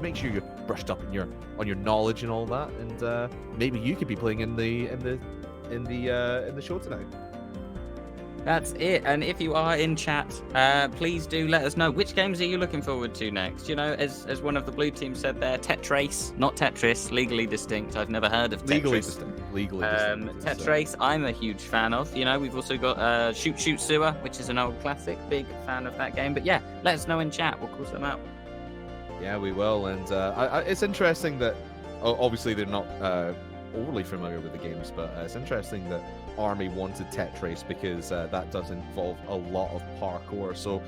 make sure you're brushed up on your knowledge and all that, and maybe you could be playing in the show tonight. That's it. And if you are in chat, please do let us know which games are you looking forward to next. You know, as one of the blue team said there, Tetrace, not Tetris, legally distinct. I've never heard of Tetris. Legally distinct. Tetrace, I'm a huge fan of. You know, we've also got Shoot Shoot Sewer, which is an old classic. Big fan of that game. But yeah, let us know in chat. We'll cross them out. Yeah, we will. And it's interesting that obviously they're not overly familiar with the games, but it's interesting that Army wanted Tetrace because that does involve a lot of parkour. So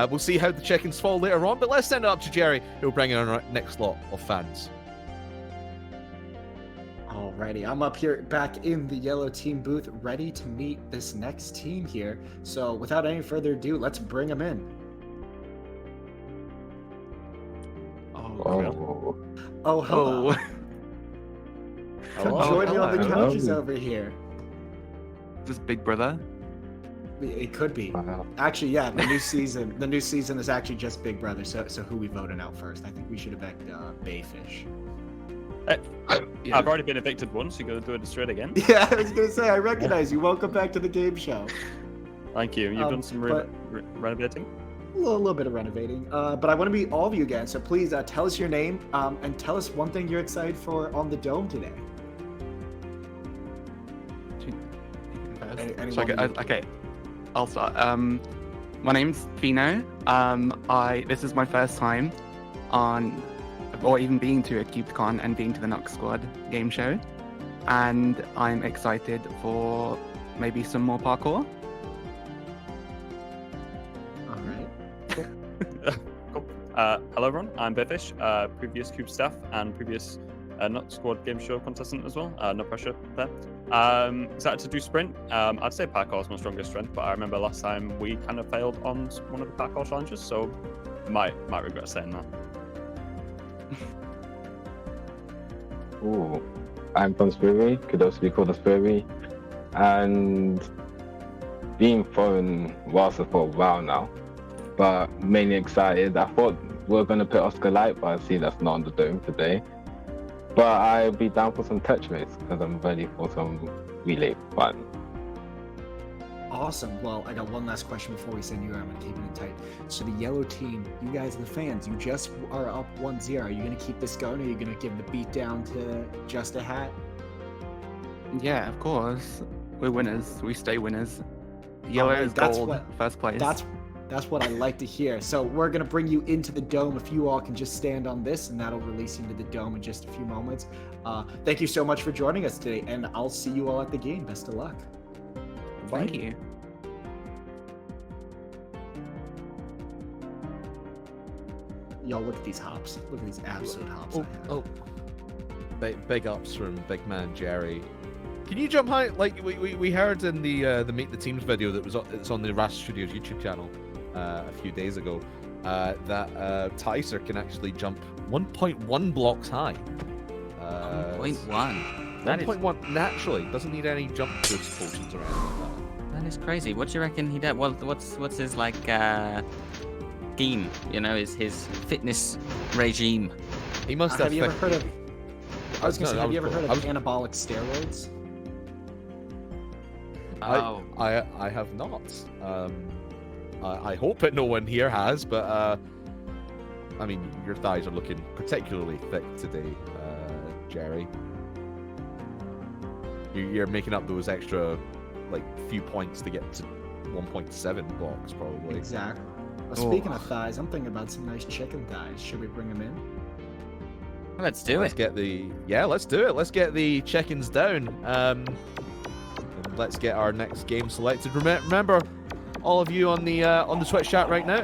we'll see how the chickens fall later on, but let's send it up to Jerry, who'll bring in our next lot of fans. Alrighty, I'm up here back in the yellow team booth, ready to meet this next team here. So without any further ado, let's bring them in. Oh, hello. Come join me on the couches over here. Is this Big Brother? It could be. Actually, yeah, the new season is actually just Big Brother. So who we voting out first? I think we should evict Bayfish. I've already been evicted once. You're going to do it straight again? Yeah, I was going to say, I recognize you. Welcome back to the game show. Thank you. You've done some renovating? A little bit of renovating. But I want to meet all of you again. So please tell us your name and tell us one thing you're excited for on the Dome today. Okay, I'll start. My name's Fino. This is my first time on, or even being to a CubeCon and being to the Noxsquad game show, and I'm excited for maybe some more parkour. All right. Cool. Hello everyone, I'm Bayfish, previous Cube staff and previous Noxsquad game show contestant as well. No pressure there. Excited to do sprint. I'd say parkour is my strongest strength, but I remember last time we kind of failed on one of the parkour challenges, so might regret saying that. Ooh, I'm ThumbsFury, could also be called a Furry, and being following RASA for a while now, but mainly excited. I thought we were going to put Oscar Light, but I see that's not on the Dome today. But I'll be down for some Tetris because I'm ready for some relay fun. Awesome. Well, I got one last question before we send you out. I'm going to keep it tight. So the yellow team, you guys, the fans, you just are up 1-0. Are you going to keep this going? Or are you going to give the beat down to Just a Hat? Yeah, of course. We're winners. We stay winners. Yellow is gold. First place. That's what I like to hear. So we're going to bring you into the Dome. If you all can just stand on this, and that'll release you into the Dome in just a few moments. Thank you so much for joining us today, and I'll see you all at the game. Best of luck. Thank you. Y'all, look at these hops. Look at these absolute hops. Big ups from big man Jerry. Can you jump high? Like we heard in the Meet the Teams video it's on the RASA Studios YouTube channel a few days ago that Tyser can actually jump 1.1 blocks high. 1.1. 1.1 naturally. Doesn't need any jump boost potions or anything like that. That is crazy. What do you reckon he did? Well, what's his like scheme? You know, his fitness regime. He must have you ever heard of? I was gonna say, have you ever heard of anabolic steroids? I have not. I hope that no one here has, but I mean, your thighs are looking particularly thick today, Jerry. You're making up those extra, like, few points to get to 1.7 blocks, probably. Exactly. Well, speaking of thighs, I'm thinking about some nice chicken thighs. Should we bring them in? Let's do it. Let's do it. Let's get the chickens down. And let's get our next game selected. Remember, all of you on the Twitch chat right now,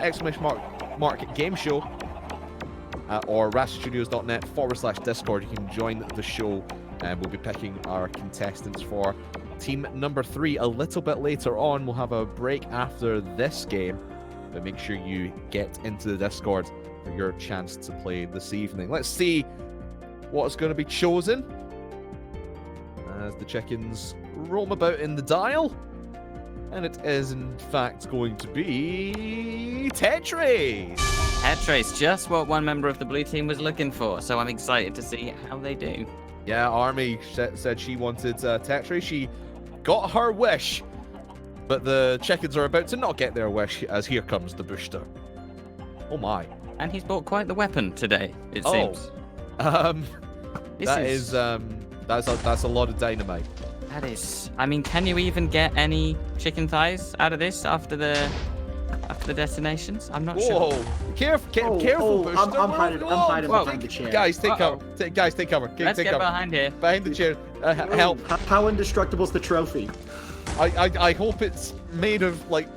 !mark game show, or rasastudios.net/Discord. You can join the show, and we'll be picking our contestants for team number 3 a little bit later on. We'll have a break after this game, but make sure you get into the Discord for your chance to play this evening. Let's see what's going to be chosen as the chickens roam about in the dial. And it is, in fact, going to be Tetris. Tetris, just what one member of the blue team was looking for. So I'm excited to see how they do. Yeah, Army said she wanted Tetris. She got her wish. But the chickens are about to not get their wish, as here comes the Bushter. Oh my. And he's bought quite the weapon today, it seems. That's a lot of dynamite. That is. I mean, can you even get any chicken thighs out of this after the detonations? I'm not sure. Whoa! Careful, Bushter. I'm hiding behind the chair. Guys, take cover. Guys, take cover. Let's take get cover. behind here. Behind the chair. Help. How indestructible's the trophy? I hope it's made of like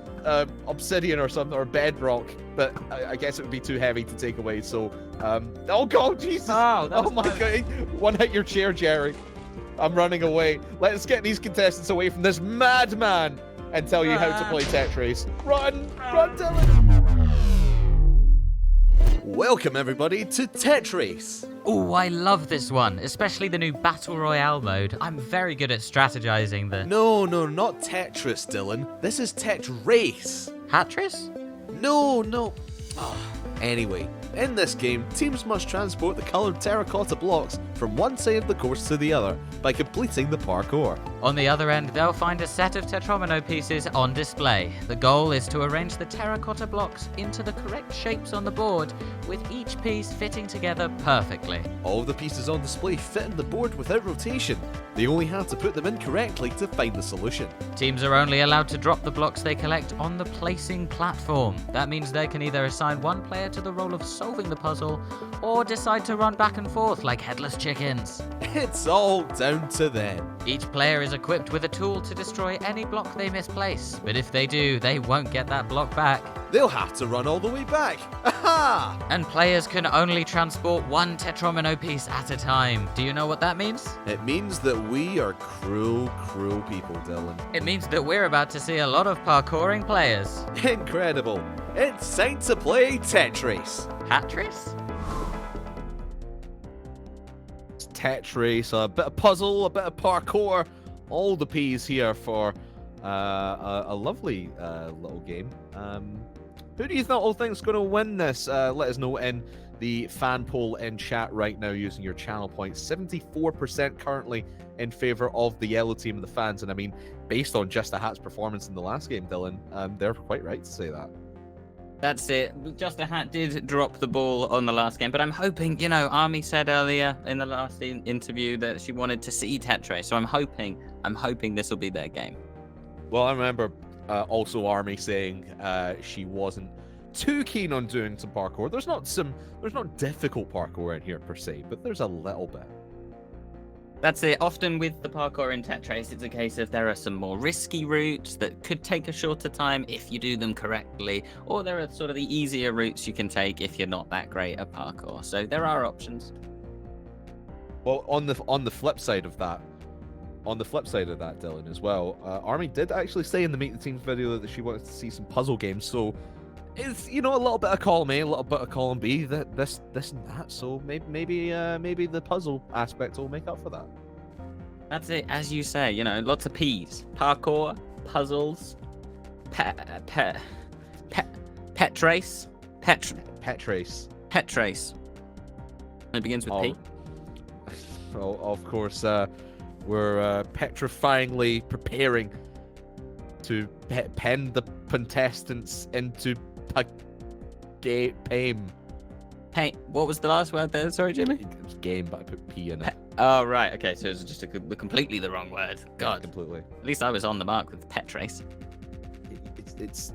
obsidian or something, or bedrock, but I guess it would be too heavy to take away. So, oh god, Jesus! Oh my god! One hit your chair, Jerry. I'm running away. Let's get these contestants away from this madman and tell you how to play Tetris. Run, Dylan! Welcome everybody to Tetris. Oh, I love this one, especially the new Battle Royale mode. I'm very good at strategizing the... No, not Tetris, Dylan. This is Tetrace. Hatris? No. Anyway, in this game, teams must transport the coloured terracotta blocks from one side of the course to the other by completing the parkour. On the other end, they'll find a set of tetromino pieces on display. The goal is to arrange the terracotta blocks into the correct shapes on the board, with each piece fitting together perfectly. All of the pieces on display fit in the board without rotation. They only have to put them in correctly to find the solution. Teams are only allowed to drop the blocks they collect on the placing platform. That means they can either assign one player to the role of solving the puzzle, or decide to run back and forth like headless chickens. It's all down to them. Each player is equipped with a tool to destroy any block they misplace, but if they do, they won't get that block back. They'll have to run all the way back. Aha! And players can only transport one tetromino piece at a time. Do you know what that means? It means that we are cruel people, Dylan. It means that we're about to see a lot of parkouring players. Incredible. It's time to play Tetris. Hatris? Tetris, a bit of puzzle, a bit of parkour, all the P's here for a lovely little game. Who do you all think is going to win this? Let us know in the fan poll in chat right now using your channel points. 74% currently in favor of the yellow team and the fans, and I mean, based on Just a Hat's performance in the last game, Dylan, they're quite right to say that. That's it. Just a Hat did drop the ball on the last game, but I'm hoping, Army said earlier in the last interview that she wanted to see Tetris, so I'm hoping this will be their game. Well, I remember also Army saying she wasn't too keen on doing some parkour. There's not difficult parkour in here per se, but there's a little bit. That's it. Often with the parkour in Tetris, it's a case of there are some more risky routes that could take a shorter time if you do them correctly, or there are sort of the easier routes you can take if you're not that great at parkour. So there are options. Well, on the flip side of that, Dylan, as well, Army did actually say in the Meet the Teams video that she wanted to see some puzzle games. So it's a little bit of column A, a little bit of column B, this and that. So maybe the puzzle aspect will make up for that. That's it, as you say. Lots of P's: parkour, puzzles, Petrace. It begins with P. Well, of course, we're petrifyingly preparing to pen the contestants into game. Hey, what was the last word there? Sorry, Jimmy? It was game, but I put P in it. Oh, right. Okay, so it's just completely the wrong word. God. Yeah, completely. At least I was on the mark with Petrace. It's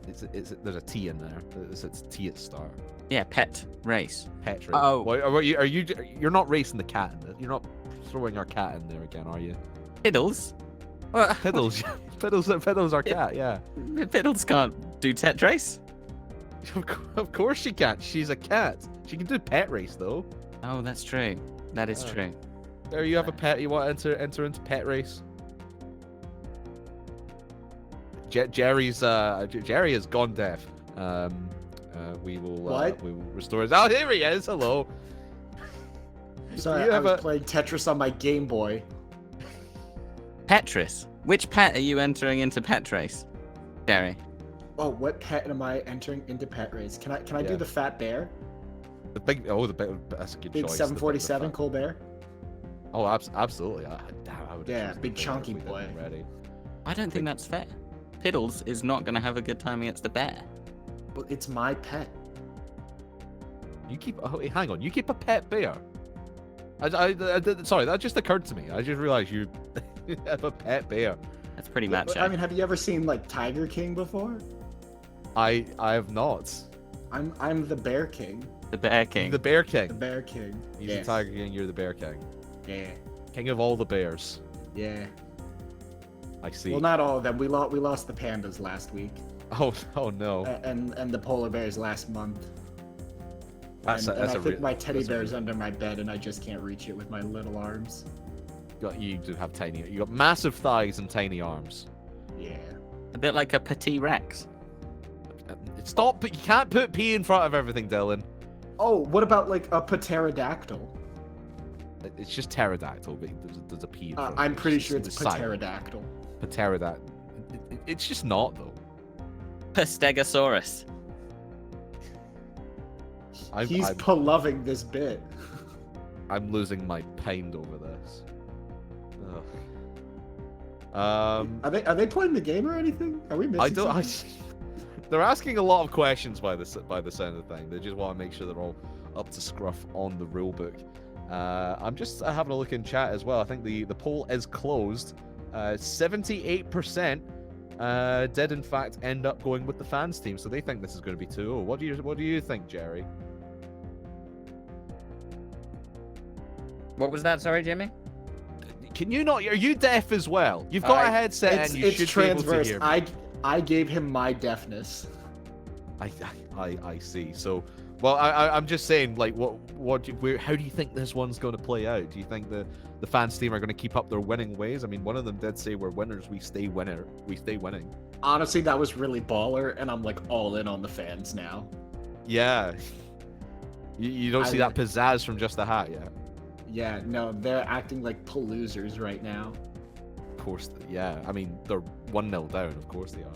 there's a T in there. It's T at the start. Yeah, pet race. Pet race. Oh. Well, you're not racing the cat in this. You're not throwing our cat in there again, are you? Fiddles? Fiddles. Fiddles our cat, yeah. Fiddles can't do Tetris. Of course she can't. She's a cat. She can do pet race though. Oh, that's true. That is true. There, you have a pet. You want to enter into pet race? Jerry has gone deaf. We will restore his. Oh, here he is. Hello. Sorry, I was playing Tetris on my Game Boy. Tetris. Which pet are you entering into pet race, Jerry? Oh, what pet am I entering into pet race? Can I Yeah. do the fat bear? The big, oh, the big, that's a good Big choice. 747 The Colbert? oh, absolutely. Damn, I would have Yeah, chosen big the bear chunky if we didn't boy. already. I don't think that's fair. Piddles is not going to have a good time against the bear. Well, it's my pet. You keep, oh, wait, hang on, you keep a pet bear? Sorry, that just occurred to me. I just realized you have a pet bear. That's pretty But, macho. I mean, have you ever seen like Tiger King before? I have not. I'm the Bear King. the Bear King. The Bear The King. Bear King. He's Yes. the Tiger King, you're the Bear King. Yeah. King of all the bears. Yeah. I see. Well, not all of them. We lost the pandas last week, Oh no. and the polar bears last month. That's and a, that's I a think re- my teddy that's a bear's re- under my bed, and I just can't reach it with my little arms. You do have tiny. You got massive thighs and tiny arms. Yeah. A bit like a Petit Rex. Stop! But you can't put P in front of everything, Dylan. Oh, what about like a pterodactyl? It's just pterodactyl, but there's a P in front. of I'm it. pretty just sure it's silent. pterodactyl. Pterodactyl. It's just not though. Stegosaurus. He's loving this bit. I'm losing my mind over this. Ugh. Are they playing the game or anything? Are we missing I don't. something? They're asking a lot of questions by the sound of the thing. They just want to make sure they're all up to scruff on the rule book. I'm just having a look in chat as well. I think the poll is closed. 78% did in fact end up going with the fans team, so they think this is going to be 2-0. What do you think, Jerry? What was that? Sorry, Jimmy? Can you not? Are you deaf as well? You've got a headset and you It's should be able to transverse. hear me. I gave him my deafness. I see. So, well, I'm just saying, like, how do you think this one's going to play out? Do you think the fans team are going to keep up their winning ways? I mean, one of them did say, "We're winners. We stay winning." Honestly, that was really baller, and I'm like all in on the fans now. Yeah. You don't see that pizzazz from Just a Hat yet. Yeah, no, they're acting like losers right now. Of course, yeah. I mean, they're 1-0 down. Of course they are.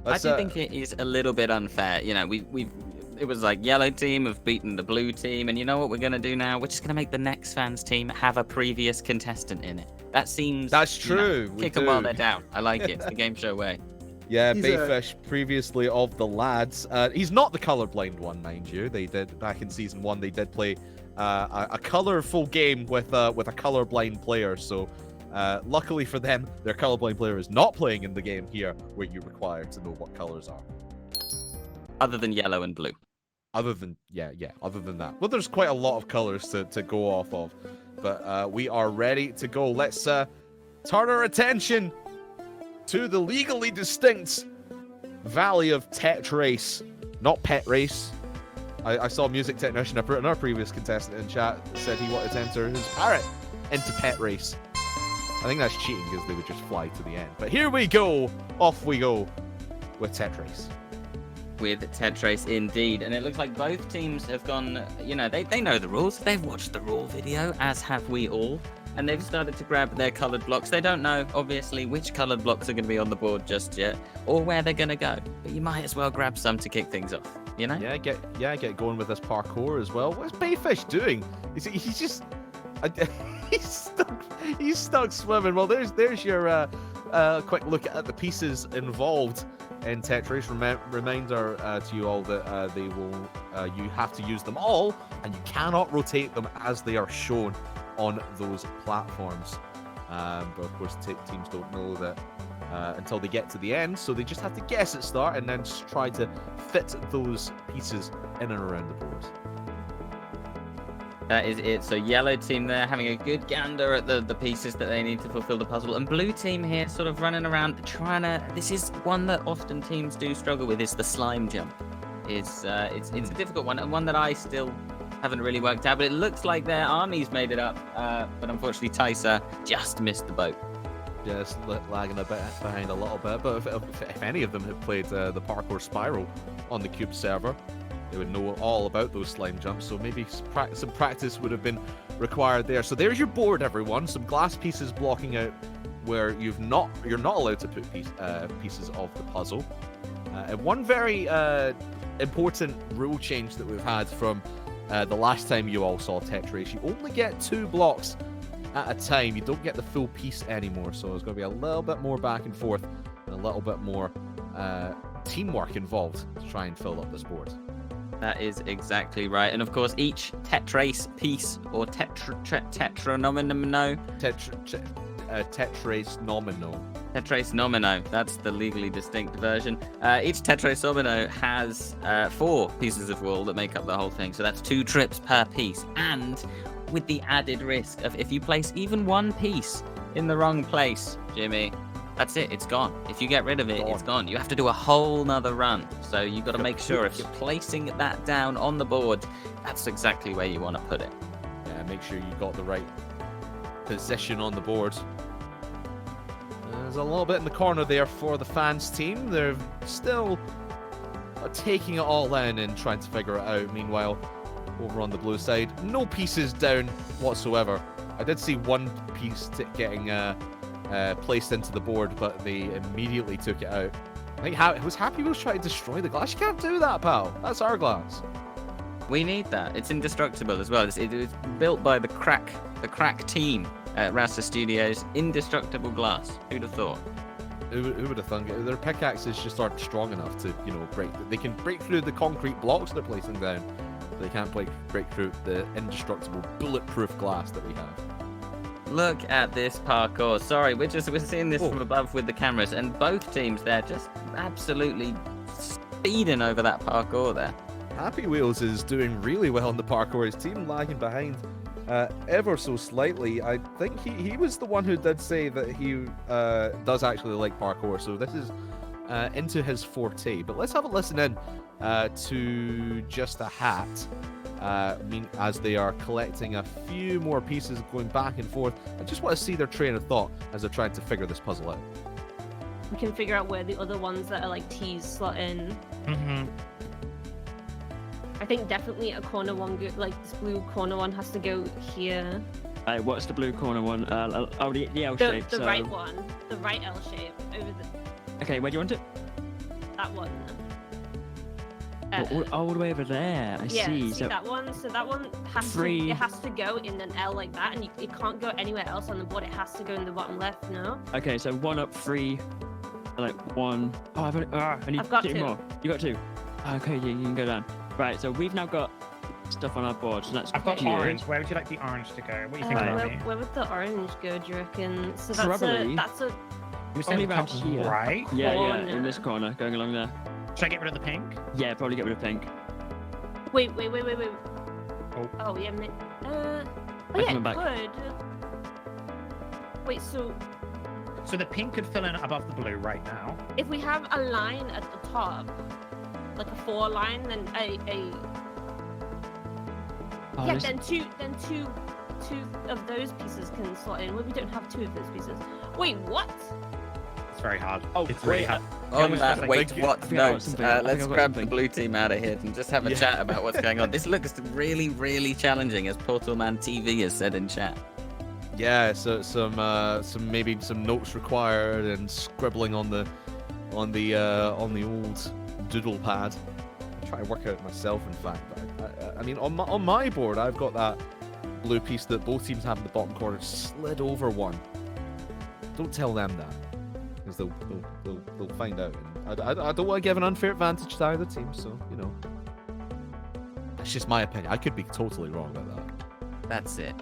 I do think it is a little bit unfair. You know, it was like yellow team have beaten the blue team, and you know what we're gonna do now? We're just gonna make the next fans team have a previous contestant in it. That seems That's true. Kick them while they're down. I like it. It's the game show way. Yeah, He's Bayfish, previously of the lads. He's not the colorblind one, mind you. They did back in season 1. They did play a colorful game with a colorblind player. So, luckily for them, their colorblind player is not playing in the game here, where you're required to know what colors are. Other than yellow and blue. Other than other than that, well, there's quite a lot of colors to go off of. But we are ready to go. Let's turn our attention to the legally distinct Valley of Tetrace, not Pet Race. I saw Music Technician, another previous contestant in chat, said he wanted to enter his parrot into Pet Race. I think that's cheating because they would just fly to the end. But here we go, off we go with Tetrace. With Tetrace indeed, and it looks like both teams have gone, you know, they know the rules. They've watched the rule video, as have we all. And they've started to grab their coloured blocks. They don't know, obviously, which coloured blocks are going to be on the board just yet, or where they're going to go. But you might as well grab some to kick things off, you know? Yeah, get going with this parkour as well. What's Bayfish doing? He's just he's stuck swimming. Well, there's your quick look at the pieces involved in Tetris. Reminder to you all that they will you have to use them all, and you cannot rotate them as they are shown on those platforms. But of course, teams don't know that until they get to the end, so they just have to guess at start and then just try to fit those pieces in and around the board. That is it. So yellow team there having a good gander at the pieces that they need to fulfill the puzzle, and blue team here sort of running around trying to. This is one that often teams do struggle with, is the slime jump. It's a difficult one, and one that I still haven't really worked out, but it looks like their armies made it up, but unfortunately Tysa just missed the boat. Just lagging a bit behind a little bit, but if any of them had played the parkour spiral on the Cube server, they would know all about those slime jumps, so maybe some practice would have been required there. So there's your board, everyone. Some glass pieces blocking out where you're not allowed to put pieces of the puzzle. And one very important rule change that we've had from the last time you all saw Tetris, you only get 2 blocks at a time. You don't get the full piece anymore, so there's going to be a little bit more back and forth and a little bit more teamwork involved to try and fill up this board. That is exactly right. And of course, each Tetris piece or tetranomino. Tetris nomino. Tetris nomino. That's the legally distinct version. Each Tetris nomino has 4 pieces of wool that make up the whole thing. So that's 2 trips per piece. And with the added risk of if you place even one piece in the wrong place, Jimmy, that's it. It's gone. If you get rid of it, it's gone. You have to do a whole nother run. So you've got to make sure if you're placing that down on the board, that's exactly where you want to put it. Yeah, make sure you got the right position on the board. There's a little bit in the corner there for the fans team. They're still taking it all in and trying to figure it out. Meanwhile, over on the blue side, no pieces down whatsoever. I did see one piece getting placed into the board, but they immediately took it out. I think Happy was trying to destroy the glass. You can't do that, pal. That's our glass. We need that. It's indestructible as well. It was built by the crack team at RASA Studios. Indestructible glass. Who'd have thought? Who would have thunk it? Their pickaxes just aren't strong enough to, break. They can break through the concrete blocks they're placing down. But they can't break through the indestructible, bulletproof glass that we have. Look at this parkour. Sorry, we're seeing this from above with the cameras, and both teams there just absolutely speeding over that parkour there. Happy Wheels is doing really well in the parkour. His team lagging behind ever so slightly. I think he was the one who did say that he does actually like parkour, so this is into his forte. But let's have a listen in to Just a Hat. As they are collecting a few more pieces, going back and forth. I just want to see their train of thought as they're trying to figure this puzzle out. We can figure out where the other ones that are like T's slot in. Mm-hmm. I think definitely a corner one, like this blue corner one, has to go here. What's the blue corner one? The L shape. The right one, the right L shape over the. Okay, where do you want it? That one. All the way over there. I see. So that one. So that one has to go in an L like that, and it can't go anywhere else on the board. It has to go in the bottom left. No. Okay, so 1 up, 3, like 1. Oh, I need I've got 2 2 more. You got 2. Okay, yeah, you can go down. Right, so we've now got stuff on our board. So that's I've got cute. orange. Where would you like the orange to go? What do you think about me? Where would the orange go? Do you reckon? So Probably. that's a. You were Only saying around top here. right? Yeah, in this corner, going along there. Should I get rid of the pink? Yeah, probably get rid of pink. Wait. Oh. Oh yeah. Yeah, coming it back. could. Wait, so the pink could fill in above the blue right now. if we have a line at the top, like a 4 line, then then two of those pieces can slot in. Well, we don't have 2 of those pieces. Wait, what? It's very hard. Oh, it's really hard. On that, Wait, what think I got note? something. I think Let's I got grab the something. blue team out of here and just have a chat about what's going on. This looks really, really challenging, as Portal Man TV has said in chat. Yeah, so some notes required and scribbling on the old doodle pad. I try to work it out myself, in fact. But I mean, on my board, I've got that blue piece that both teams have in the bottom corner slid over one. Don't tell them that, because they'll find out. And I don't want to give an unfair advantage to either team, so that's just my opinion. I could be totally wrong about that. That's it.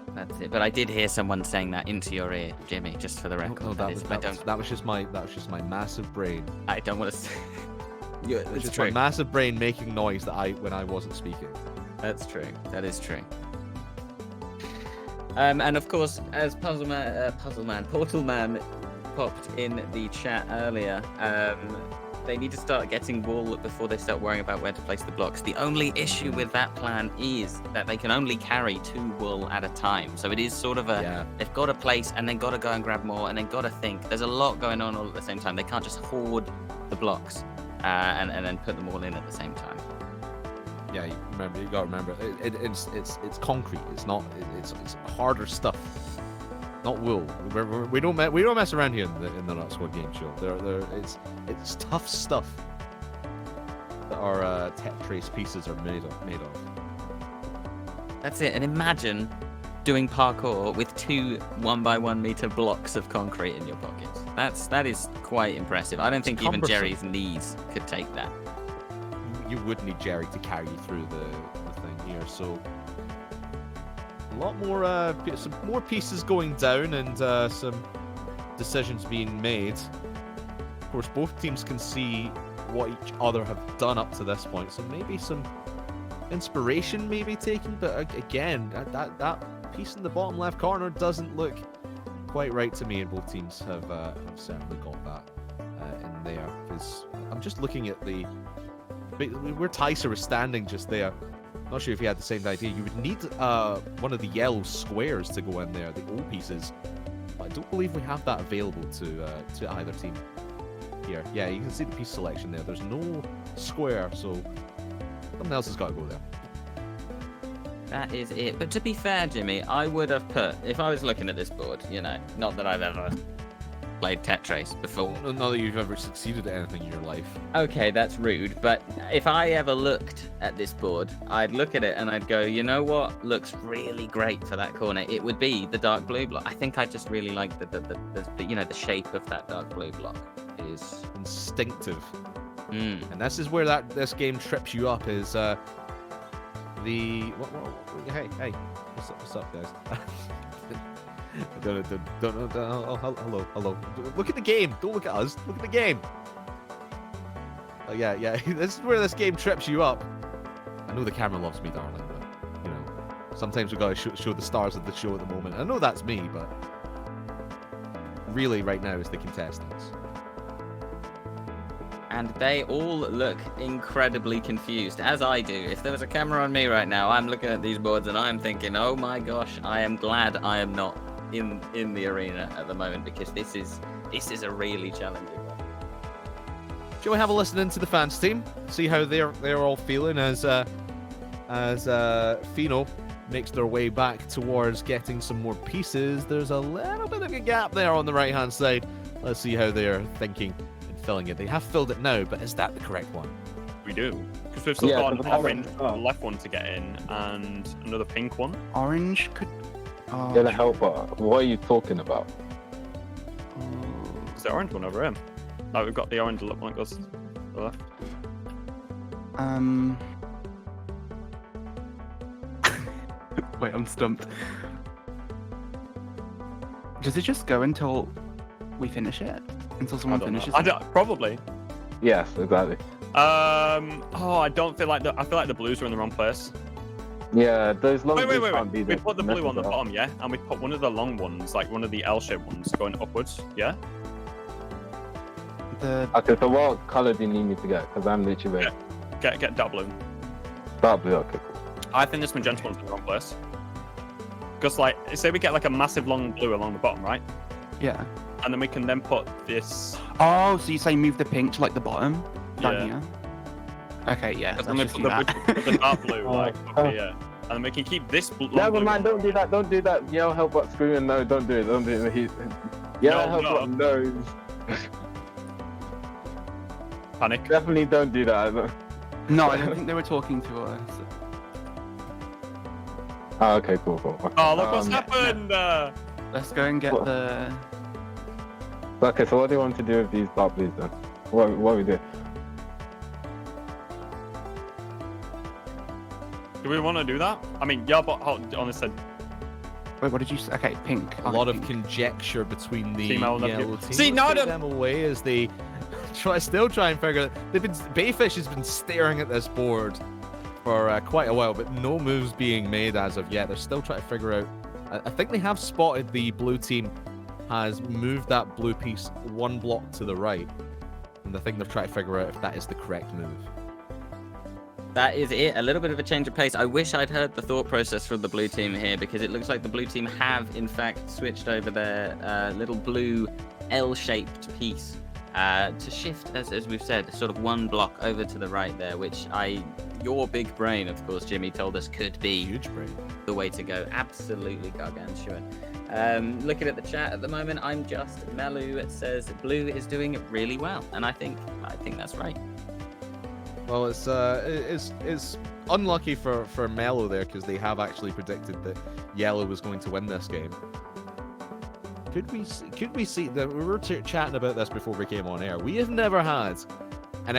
But I did hear someone saying that into your ear, Jimmy, just for the record. No, that was just my massive brain. I don't want to say. It's just my massive brain making noise when I wasn't speaking. That's true. That is true. And of course, as Portal Man popped in the chat earlier, they need to start getting wool before they start worrying about where to place the blocks. The only issue with that plan is that they can only carry 2 wool at a time. So it is sort of they've got to place and then got to go and grab more and then got to think. There's a lot going on all at the same time. They can't just hoard the blocks and then put them all in at the same time. Yeah, you got to remember. It's concrete. It's not. It's harder stuff. not wool. We don't mess around here in the Noxsquad Game Show. It's tough stuff that our Tetris pieces are made of. That's it. And imagine doing parkour with 2 1x1 meter blocks of concrete in your pockets. That is quite impressive. I don't think even cumbersome. Jerry's knees could take that. You would need Jerry to carry you through the thing here. So a lot more, some more pieces going down and some decisions being made. Of course, both teams can see what each other have done up to this point, so maybe some inspiration may be taken. But again, that piece in the bottom left corner doesn't look quite right to me, and both teams have certainly got that in there. Because I'm just looking at where Tyser was standing just there. Not sure if you had the same idea. You would need one of the yellow squares to go in there, the O pieces. But I don't believe we have that available to either team here. Yeah, you can see the piece selection there. There's no square, so something else has got to go there. That is it. But to be fair, Jimmy, I would have put, if I was looking at this board, not that I've ever played Tetris before. Not that you've ever succeeded at anything in your life. Okay, that's rude, but if I ever looked at this board, I'd look at it and I'd go, you know what looks really great for that corner? It would be the dark blue block. I think I just really like the shape of that dark blue block is instinctive. Mm. And this is where this game trips you up is hey, what's up guys? Hello. Look at the game. Don't look at us. Look at the game. Yeah. This is where this game trips you up. I know the camera loves me, darling, but sometimes we gotta show the stars of the show at the moment. I know that's me, but really, right now, it's the contestants. And they all look incredibly confused, as I do. If there was a camera on me right now, I'm looking at these boards and I'm thinking, oh my gosh, I am glad I am not in the arena at the moment, because this is a really challenging one. Shall we have a listen into the fans team? See how they're all feeling as Fino makes their way back towards getting some more pieces. There's a little bit of a gap there on the right hand side. Let's see how they're thinking and filling it. They have filled it now, but is that the correct one? We do, because we've still got an orange left one to get in and another pink one. Orange could. Gonna help. What are you talking about? It's the orange one over here. Oh, we've got the orange one that goes to the left. Wait, I'm stumped. Does it just go until we finish it? Until someone finishes it? Probably. Yes, exactly. I don't feel like I feel like the blues are in the wrong place. Yeah, those long Wait. can't be We put the blue on the bottom, yeah? And we put one of the long ones, like one of the L-shaped ones, going upwards, yeah? Okay, so what colour do you need me to get? Because I'm literally Get dark blue. Dark blue, okay, cool. I think this magenta one's in the wrong place. Because, like, say we get like a massive long blue along the bottom, right? Yeah. And then we can then put this... Oh, so you say move the pink to like the bottom? Down here? Okay, yeah. And then we put the dark blue, like, up here. And then we can keep this long Never blue mind, don't do that. Yell help but screaming, no, don't do it. Yell help but no. Panic. Definitely don't do that. No, I don't think they were talking to us. Oh, okay, cool. Okay. Oh, look what's happened! Let's go and get the... Okay, so what do you want to do with these dark blues then? What we do? Do we want to do that? I mean, yeah, but on this side. Wait, what did you say? Okay, pink. A lot of conjecture between the Female yellow team. See, now them away as they still try and figure it. Bayfish has been staring at this board for quite a while, but no moves being made as of yet. They're still trying to figure out. I think they have spotted the blue team has moved that blue piece one block to the right, and I think they're trying to figure out if that is the correct move. That is it. A little bit of a change of pace. I wish I'd heard the thought process from the blue team here, because it looks like the blue team have, in fact, switched over their little blue L-shaped piece to shift, as we've said, sort of one block over to the right there, which your big brain, of course, Jimmy, told us could be huge brain. The way to go. Absolutely gargantuan. Looking at the chat at the moment, I'm just Melu. It says blue is doing it really well, and I think that's right. Well, it's unlucky for Mello there because they have actually predicted that yellow was going to win this game. Could we see that we were chatting about this before we came on air? We have never had a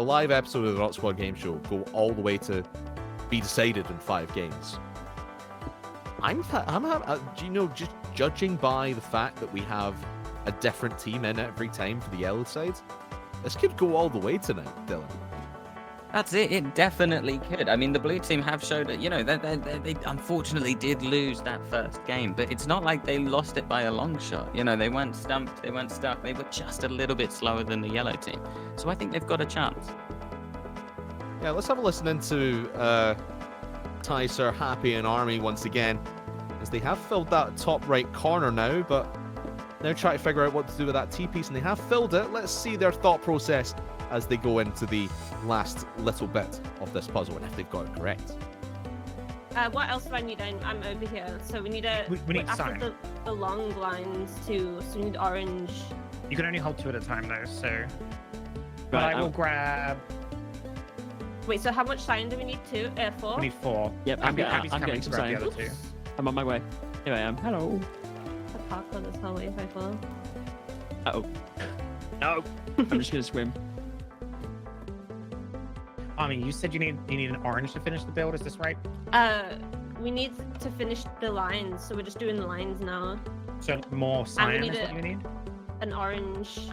live episode of the Noxsquad Game Show go all the way to be decided in 5 games. Just judging by the fact that we have a different team in every time for the yellow side, this could go all the way tonight, Dylan. That's it. It definitely could. I mean, the blue team have showed that, they unfortunately did lose that first game, but it's not like they lost it by a long shot. They weren't stumped, they weren't stuck. They were just a little bit slower than the yellow team. So I think they've got a chance. Yeah, let's have a listen into Tyser, Happy, and Army once again, as they have filled that top right corner now, but they're trying to figure out what to do with that T-piece, and they have filled it. Let's see their thought process as they go into the last little bit of this puzzle, and if they've got it correct. What else do I need? I'm over here. So we need we need sign. The long blinds too. So we need orange. You can only hold 2 at a time though. So, but Right, I will grab. Wait. So how much sign do we need? 4. We need 4. Yep, I'm Abby's coming getting to some grab the sign. other 2. I'm on my way. Here I am. Hello. The parkour this whole way if I fall. Uh-oh. No. I'm just gonna swim. You said you need an orange to finish the build. Is this right? We need to finish the lines, so we're just doing the lines now. So more cyan need is what you need. An orange.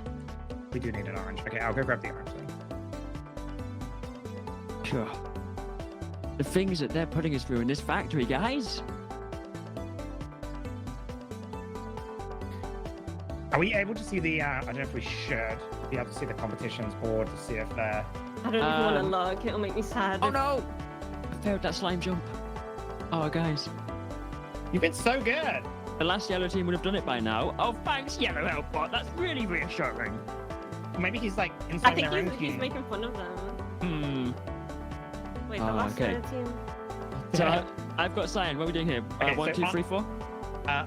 We do need an orange. Okay, I'll go grab the orange then. Sure. The things that they're putting us through in this factory, guys. Are we able to see the? I don't know if we should be able to see the competitions board to see if they're. I don't even want to log. It'll make me sad. Oh no! I failed that slime jump. Oh, guys. You've been so good. The last yellow team would have done it by now. Oh, thanks, Yellow Hellbot. That's really reassuring. Maybe he's like I inside think their own he's team. making fun of them. Wait, the Oh, last okay. yellow team. So I've got cyan. What are we doing here? Okay, 1, so 2, 3, 4.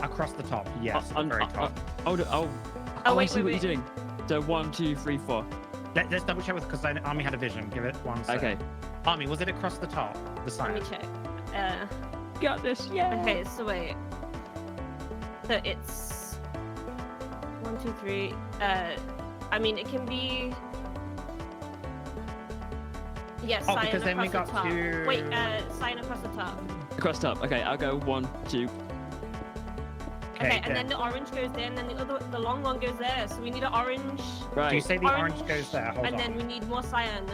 Across the top. Yes, the very top. I wait, see what wait. you're doing. So 1, 2, 3, 4. Let's double check with because Army had a vision. Give it 1 second. Okay. Army, was it across the top? The sign. Let me check. Got this. Yeah. Okay, so wait. So it's 1, 2, 3. I mean, it can be. Yes, Oh, cyan because then we across got the top. to- Wait, cyan across the top. Across top. Okay, I'll go 1, 2. Okay, and then the orange goes there, and then the long one goes there. So we need an orange. Right. Do you say the orange goes there? Hold and on. then we need more cyan.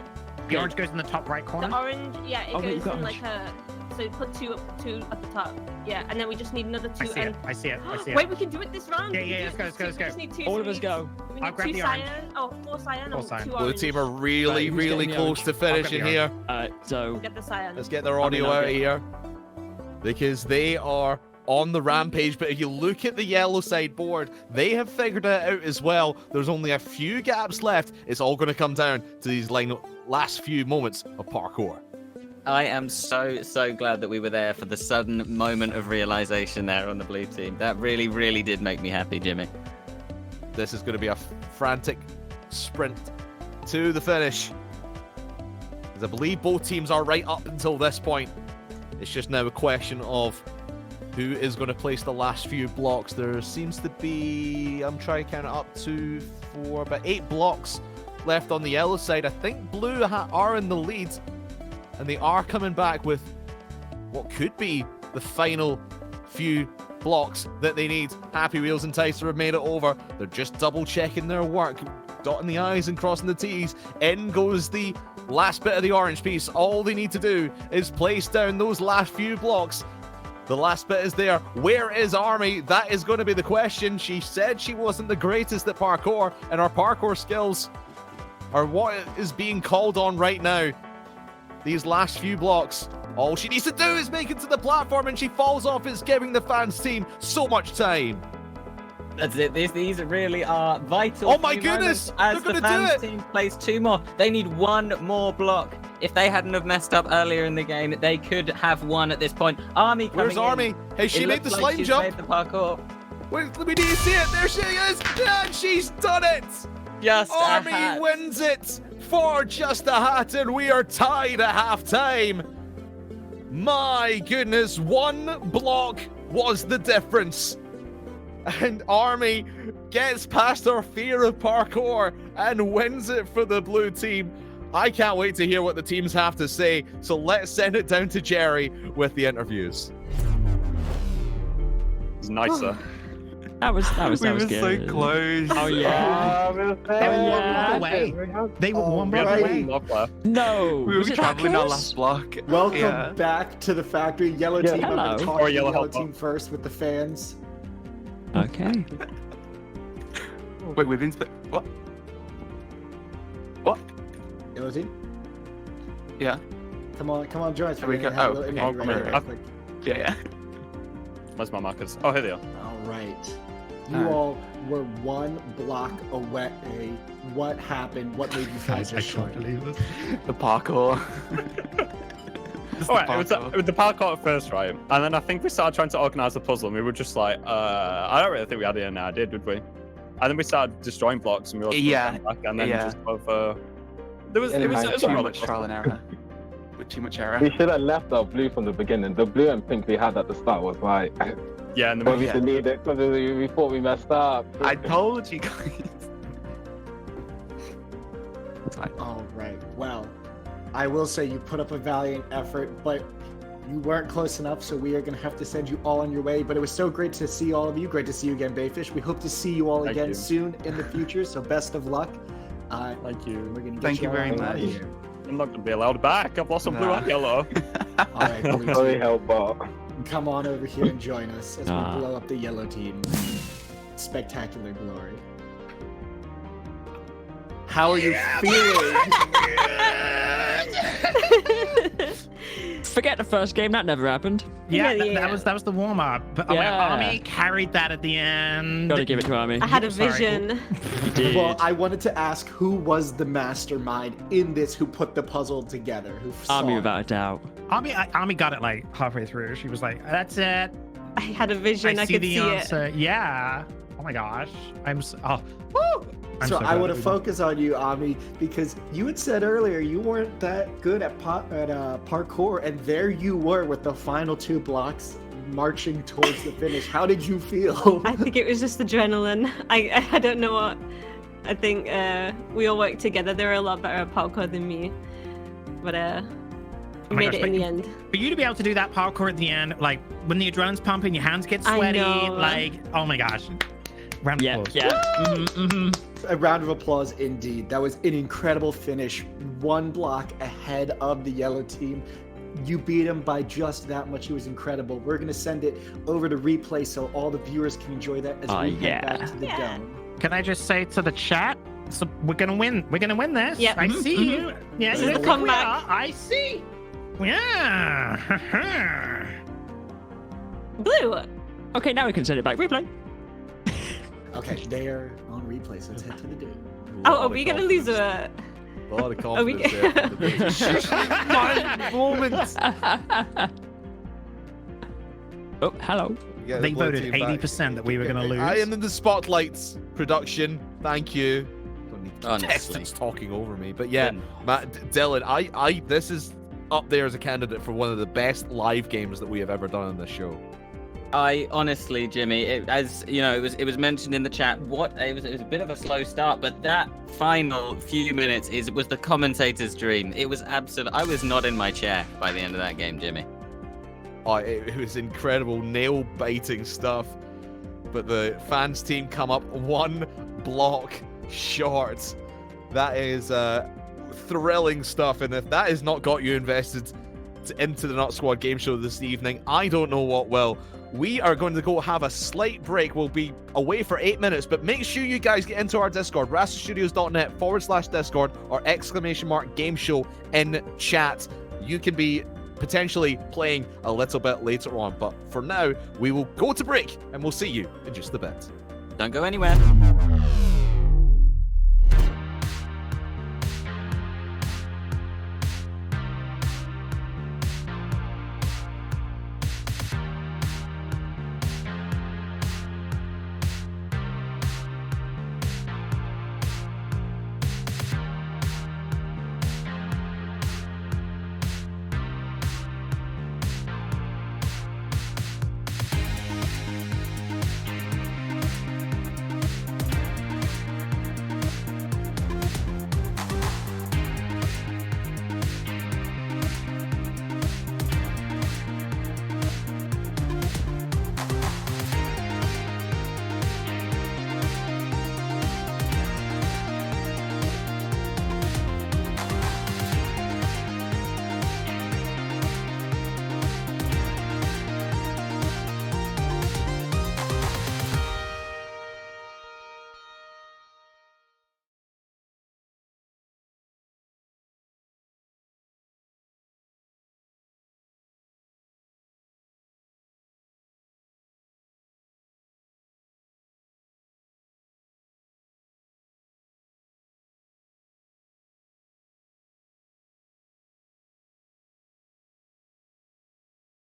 The orange goes in the top right corner? The orange, yeah, it Oh, wait, you've goes got in like a. So put two at the top. Yeah, and then we just need another 2. I see it. I see it. I see it. Wait, we can do it this round. Yeah, We can yeah, do let's it. go, let's go, We just need 2. All so of we us need- go. We I'll need grab 2 the orange. cyan. Oh, 4 cyan Four or cyan. 2 Blue orange. team are really, who's really getting the close to grab the finishing orange. here. So Get the cyan. Let's get their I audio mean, I'll out of get- here. Because they are on the rampage, but if you look at the yellow side board, they have figured it out as well. There's only a few gaps left. It's all going to come down to these last few moments of parkour. I am so glad that we were there for the sudden moment of realization there on the blue team. That really, really did make me happy, Jimmy. This is going to be a frantic sprint to the finish. As I believe both teams are right up until this point. It's just now a question of who is going to place the last few blocks. There seems to be, I'm trying to count it up, 2, 4, about 8 blocks left on the yellow side. I think blue are in the lead, and they are coming back with what could be the final few blocks that they need. Happy Wheels and Tyser have made it over. They're just double checking their work, dotting the I's and crossing the T's. In goes the last bit of the orange piece. All they need to do is place down those last few blocks. The last bit is there. Where is Army? That is going to be the question. She said she wasn't the greatest at parkour, and her parkour skills are what is being called on right now. These last few blocks, all she needs to do is make it to the platform, and she falls off. It's giving the fans team so much time. That's it. These really are vital. Oh my few goodness! moments As They're the gonna do fans it! team plays 2 more. They need 1 more block. If they hadn't have messed up earlier in the game, they could have won at this point. Army coming Where's Army? in. Hey, she It made the looks slime like she's jump. made the parkour. Wait, we need to see it. There she is. And she's done it. Just a Army hat. wins it for just a hat, and we are tied at halftime. My goodness, 1 block was the difference. And Army gets past her fear of parkour and wins it for the blue team. I can't wait to hear what the teams have to say. So let's send it down to Jerry with the interviews. It's nicer. That was We were good. so close. Oh yeah. They were 1 block away. They were 1 block Alright. away. Block left. No. We were was it that traveling our close? last block. Welcome Yeah. back to the factory. Yellow Yeah, team, I'm going to hello. talk Or to the yellow yellow helper. team first with the fans. Okay. Wait, we've been. What? What? Yellow team, Yeah. come on, join us. There we We're gonna go. have a Oh, little okay. interview Oh, right come here. here. Yeah. Where's my markers? Oh, here they are. All right. You all were 1 block away. What happened? What made you feel Guys, so I short? can't believe this. The parkour. All right, it was the parkour at first, right? And then I think we started trying to organize the puzzle, and we were just like, I don't really think we had any idea, did we? And then we started destroying blocks, and we all Yeah. back, and then Yeah. just over. It was And a Too roller much coaster. trial and error. With too much error. We should have left our blue from the beginning. The blue and pink we had at the start was like, Yeah, and but then we we, deleted it because we thought we messed up. I told you guys. It's fine. All right. Well, I will say you put up a valiant effort, but you weren't close enough, so we are going to have to send you all on your way. But it was so great to see all of you. Great to see you again, Bayfish. We hope to see you all Thank again you. soon in the future, so best of luck. thank you. We're going to get Thank you all very out of much. here. I'm not gonna be allowed back. I've lost some blue Nah. and yellow. All right, blue Sorry, team, help out. come on over here and join us as we Ah. blow up the yellow team. Spectacular glory. How are you feeling? Forget the first game. That never happened. Yeah, Yeah, yeah. that was the warm up. But Yeah. Army carried that at the end. Gotta give it to Army. I had a Sorry. vision. You did. Well, I wanted to ask who was the mastermind in this, who put the puzzle together, who saw Army it? without a doubt. Army got it like halfway through. She was like, "That's it. I had a vision. I see could the see it. answer." Yeah. Oh my gosh. Woo! I'm So I glad want to that we focus on you, Ami, because you had said earlier you weren't that good at parkour, and there you were with the final 2 blocks marching towards the finish. How did you feel? I think it was just adrenaline. I don't know what. I think we all worked together. They were a lot better at parkour than me, but we my made gosh, it in but the end. For you to be able to do that parkour at the end, like when the adrenaline's pumping, your hands get I sweaty, know. like, oh my gosh. Round of Yeah, applause. yeah. A round of applause indeed. That was an incredible finish. 1 block ahead of the yellow team. You beat him by just that much. It was incredible. We're going to send it over to replay so all the viewers can enjoy that as we head back to the Yeah. dome. Can I just say to the chat, so we're gonna win. We're gonna win this. Yep. I see you. Yeah, This you is think the we comeback. are. I see. Yeah. Blue. Okay, now we can send it back. Replay. Okay, they are on replay, so let's head to the dome. Oh, are we gonna lose a? A lot of Are we? confidence there. My moment. Oh, hello. Yeah, the They blue voted team back. 80% that we were gonna lose. I am in the spotlights production. Thank you. Don't need Honestly. contestants talking over me, but yeah, Good. Matt, Dylan, this is up there as a candidate for one of the best live games that we have ever done on this show. I honestly, Jimmy, as you know, it was mentioned in the chat. It was a bit of a slow start, but that final few minutes was the commentator's dream. It was absolute. I was not in my chair by the end of that game, Jimmy. Oh, it was incredible, nail-biting stuff. But the fans team come up 1 block short. That is thrilling stuff, and if that has not got you invested into the Noxsquad Game Show this evening, I don't know what will. We are going to go have a slight break. We'll be away for 8 minutes, but make sure you guys get into our Discord, rasastudios.net/Discord or !Game Show in chat. You can be potentially playing a little bit later on, but for now, we will go to break and we'll see you in just a bit. Don't go anywhere.